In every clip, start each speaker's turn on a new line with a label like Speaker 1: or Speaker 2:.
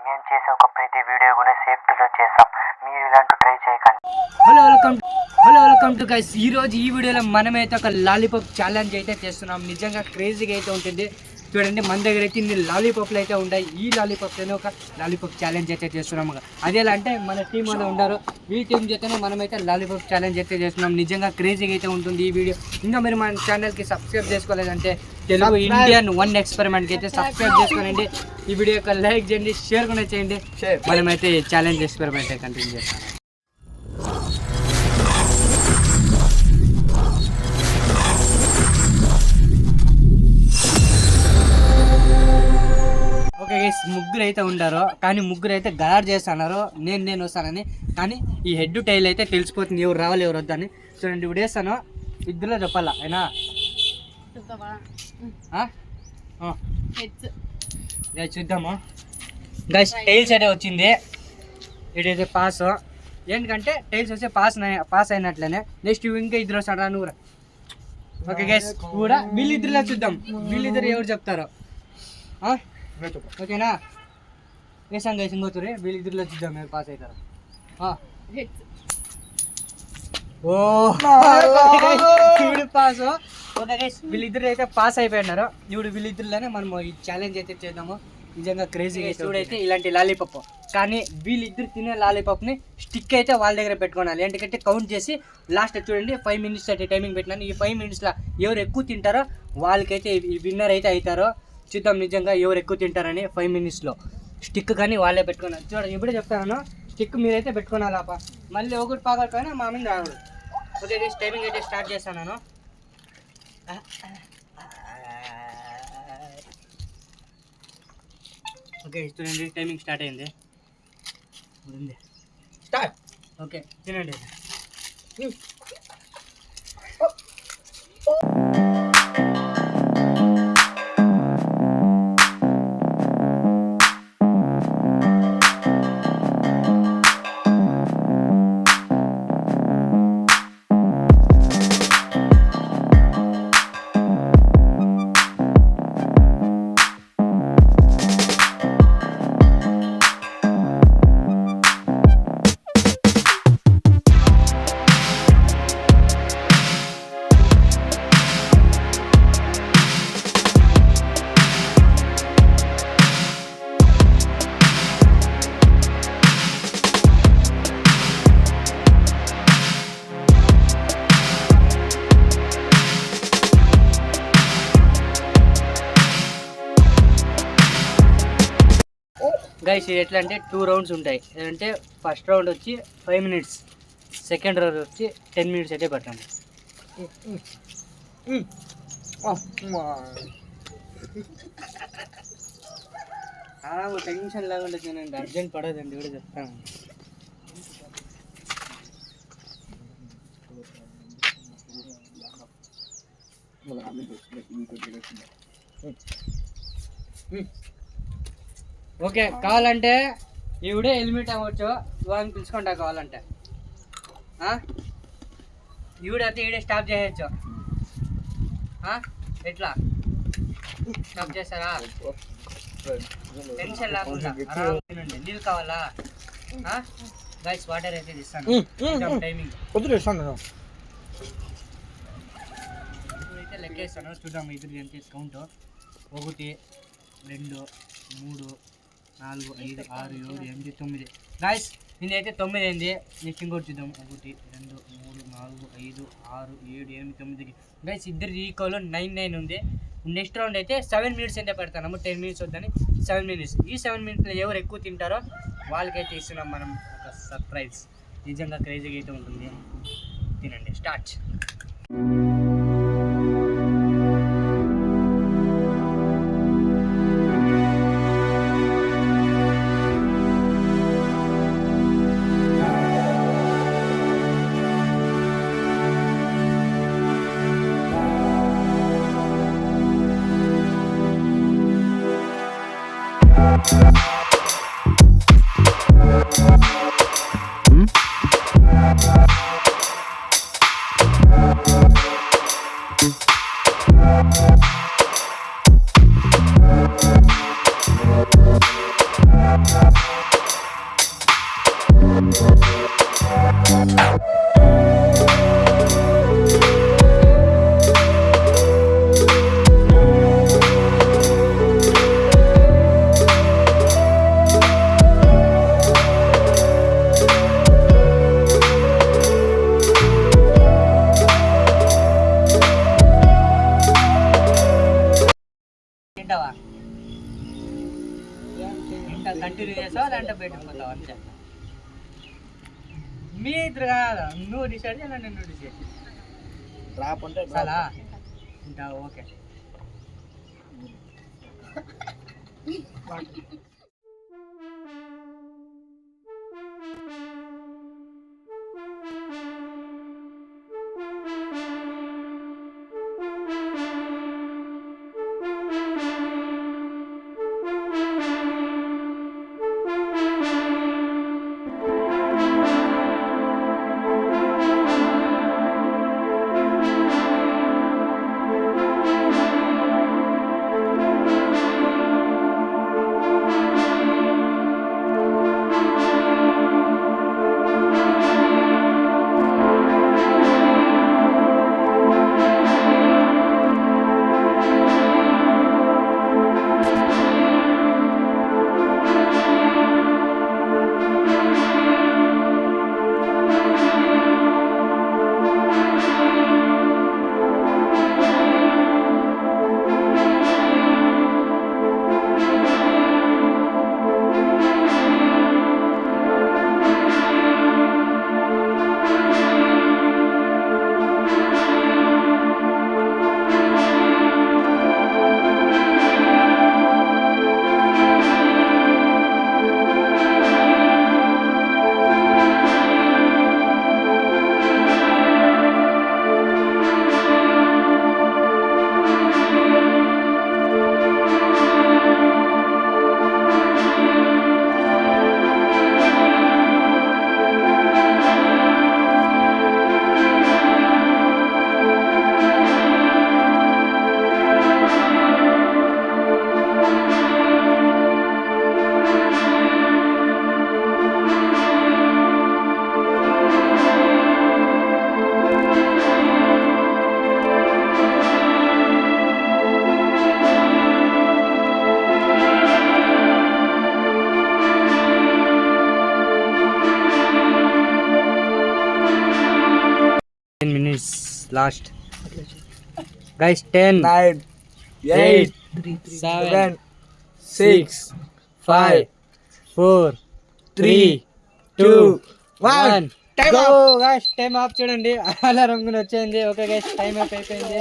Speaker 1: మేము చేసే ఒక ప్రతి వీడియో కూడా సేఫ్టీలో చేస్తాం. మీరు ఇలాంటి ట్రై చేయకండి.
Speaker 2: Hello welcome to guys. ఈరోజు ఈ వీడియోలో మనమైతే ఒక లాలీపాప్ ఛాలెంజ్ అయితే చేస్తున్నాం. నిజంగా క్రేజీగా అయితే ఉంటుంది. చూడండి, మన దగ్గర అయితే ఇన్ని లాలీపాప్లు అయితే ఉంటాయి. ఈ లాలీపాప్తోనే ఒక లాలీపాప్ ఛాలెంజ్ అయితే చేస్తున్నాం. అదేలా అంటే మన టీం వాళ్ళు ఉన్నారు, ఈ టీం చేతనే మనమైతే లాలీపాప్ ఛాలెంజ్ అయితే చేస్తున్నాం. నిజంగా క్రేజీగా అయితే ఉంటుంది ఈ వీడియో. ఇంకా మీరు మన ఛానల్కి సబ్స్క్రైబ్ చేసుకోలేదంటే తెలుగు ఇండియన్ వన్ ఎక్స్పెరిమెంట్కి అయితే సబ్స్క్రైబ్ చేసుకోనండి. ఈ వీడియో యొక్క లైక్ చేయండి, షేర్ కూడా చేయండి. మనమైతే ఛాలెంజ్ ఎక్స్పెరిమెంట్ కంటిన్యూ చేస్తాం. ఓకే గైస్, ముగ్గురు అయితే ఉండారు, కానీ ముగ్గురు అయితే గలాడ్ చేస్తున్నారు నేను వస్తానని. కానీ ఈ హెడ్ టైల్ అయితే తెలిసిపోతుంది ఎవరు రావాలి ఎవరు వద్దని. చూడండి, ఇప్పుడు వేస్తాను, ఇద్దరులో చెప్పాలా అయినా చూద్దాము. గైస్, టైల్స్ అయితే వచ్చింది, ఇటైతే పాస్. ఏంటంటే టైల్స్ వస్తే పాస్ అయినట్లనే. నెక్స్ట్ ఇంకా ఇద్దరు వస్తాడు నువ్వు. ఓకే గైస్, కూడా వీళ్ళిద్దరులో చూద్దాం, వీళ్ళిద్దరు ఎవరు చెప్తారో. ఓకేనా? వేసాం గైస్, ఇంకోతురే వీళ్ళిద్దరులో చూద్దాం మీరు పాస్ అవుతారు. ఇప్పుడు పాస్. ఓకే గైస్, వీళ్ళిద్దరు అయితే పాస్ అయిపోయినారు. ఇప్పుడు వీళ్ళిద్దరులోనే మనం ఈ ఛాలెంజ్ అయితే చేద్దాము. నిజంగా క్రేజీగా చూడైతే ఇలాంటి లాలీపాప్, కానీ వీళ్ళిద్దరు తినే లాలీపాప్ని స్టిక్ అయితే వాళ్ళ దగ్గర పెట్టుకోవాలి. ఎందుకంటే కౌంట్ చేసి లాస్ట్ చూడండి 5 minutes అయితే టైమింగ్ పెట్టినాను. ఈ 5 minutesలో ఎవరు ఎక్కువ తింటారో వాళ్ళకైతే ఈ విన్నర్ అయితే అవుతారో. చూద్దాం నిజంగా ఎవరు ఎక్కువ తింటారని. 5 minutesలో స్టిక్ కానీ వాళ్ళే పెట్టుకున్నారు. చూడండి, ఇప్పుడే చెప్తాను, స్టిక్ మీరైతే పెట్టుకోవాలి ఆప. మళ్ళీ ఒకటి పాగలిపోయినా మా మీద రాకూడదు. ఓకే గైస్, టైమింగ్ అయితే స్టార్ట్ చేస్తాను. ఓకే చూడండి, టైమింగ్ స్టార్ట్ అయింది. స్టార్ట్. ఓకే తినండి. గైస్, ఇది ఎట్లా అంటే 2 rounds ఉంటాయి. అంటే ఫస్ట్ రౌండ్ వచ్చి 5 minutes, సెకండ్ రౌండ్ వచ్చి 10 minutes అయితే పెట్టండి. టెన్షన్ లేకుండా తినండి, అర్జెంట్ పడదండి కూడా చెప్తాను. ఓకే, కావాలంటే ఈవిడే హెల్మెట్ అవ్వచ్చు, వాళ్ళని పిలుచుకుంటా కావాలంటే. ఈవిడైతే ఈడే స్టాప్ చేయొచ్చు. ఎట్లా స్టాప్ చేస్తారా? టెన్షన్ లేకుండా తినండి. నీళ్ళు కావాలా? గైస్, వాటర్ అయితే ఇస్తాను. టైమింగ్ ఇప్పుడైతే లెక్కేస్తాను. చూద్దాం ఇద్దరు ఎంత కౌంట్. 1 2 3 4 5 6 7 8 9. గాయస్, నేనైతే 9 అయింది. నెక్స్ట్ ఇంకోటి చూద్దాం. 1 2 3 4 5 6 7 8 9. గైస్, ఇద్దరు ఈక్వల్ 9 ఉంది. నెక్స్ట్ రౌండ్ అయితే 7 minutes అయితే పెడతాము. 10 minutes వద్దని 7 minutes. ఈ 7 minutesలో ఎవరు ఎక్కువ తింటారో వాళ్ళకైతే ఇస్తున్నాం మనం ఒక సర్ప్రైజ్. నిజంగా క్రేజీగా అయితే ఉంటుంది. తినండి. స్టార్ట్.
Speaker 3: Yeah.
Speaker 2: కంటిన్యూ చేస్తావా లేదంటే బయటకు పోతావా అంతే. మీ ఇద్దరు కాదా, నువ్వు డిసైడ్ చేయాలి నేను డిసైడ్
Speaker 3: డ్రాప్ అంటే
Speaker 2: చాలా ఇంకా okay. Last guys 10
Speaker 3: 9 8
Speaker 2: 7
Speaker 3: 6 5
Speaker 2: 4 3 2 1 time guys time of చూడండి అలారం కూడా వచ్చేయండి. ఓకే గైస్ టైం ఆఫ్ అయిపోయింది.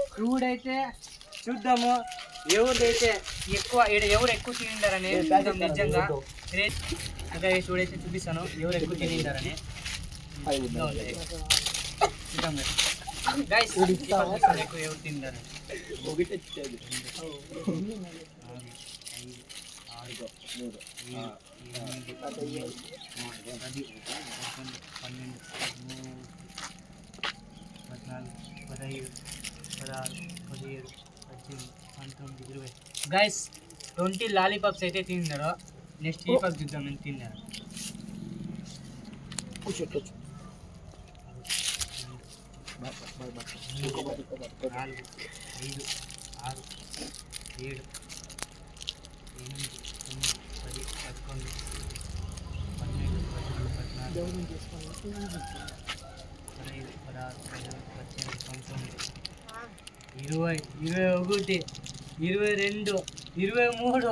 Speaker 2: ఇప్పుడైతే చూద్దాము ఎవరైతే ఎక్కువ ఎవరు ఎక్కువ తినిండారని చూద్దాం. నిజంగా అదే చూడైతే చూపిస్తాను ఎవరు ఎక్కువ తినిండారని చూద్దాం గైస్. ఎక్కువ ఎవరు తింటారు గైస్ 20 లాలీపాప్స్ అయితే తిన్నారు. నెక్స్ట్ ఈ పప్ చూద్దాం ఎంత తిన్నారు. 4 5 6 7 8 9 10 11 12 21 22 24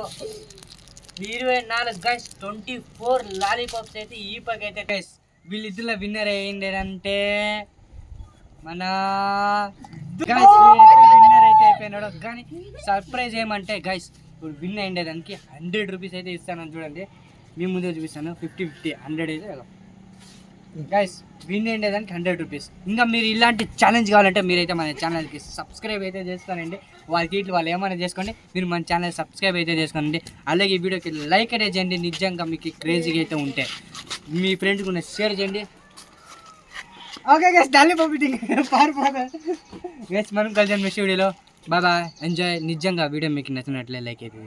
Speaker 2: గైస్ 24 లాలీపాప్స్ అయితే ఈ పక్క అయితే గైస్ వీళ్ళిద్దరులో విన్నర్ అయ్యిందంటే మన గైస్ విన్నర్ అయితే అయిపోయినాడు. కానీ సర్ప్రైజ్ ఏమంటే గైస్ ఇప్పుడు విన్ అయ్యేదానికి 100 రూపీస్ అయితే ఇస్తానని చూడండి. మీ ముందే చూపిస్తాను. 50-50 100 అయితే గైస్ విన్ అయ్యేదానికి 100 రూపీస్. ఇంకా మీరు ఇలాంటి ఛాలెంజ్ కావాలంటే మీరైతే మన ఛానల్కి సబ్స్క్రైబ్ అయితే చేసుకోనండి. వాళ్ళు ఏమైనా చేసుకోండి, మీరు మన ఛానల్ సబ్స్క్రైబ్ అయితే చేసుకోనండి. అలాగే ఈ వీడియోకి లైక్ అయితే చేయండి. నిజంగా మీకు క్రేజీగా అయితే ఉంటే మీ ఫ్రెండ్కి ఉన్న షేర్ చేయండి. ఓకే గైస్ దాన్ని పంపింగ్ పారిపోదా గైస్ మనం కలిసి నెక్స్ట్ వీడియోలో బాయ్ బాయ్ ఎంజాయ్. నిజంగా వీడియో మీకు నచ్చినట్లే లైక్ అయితే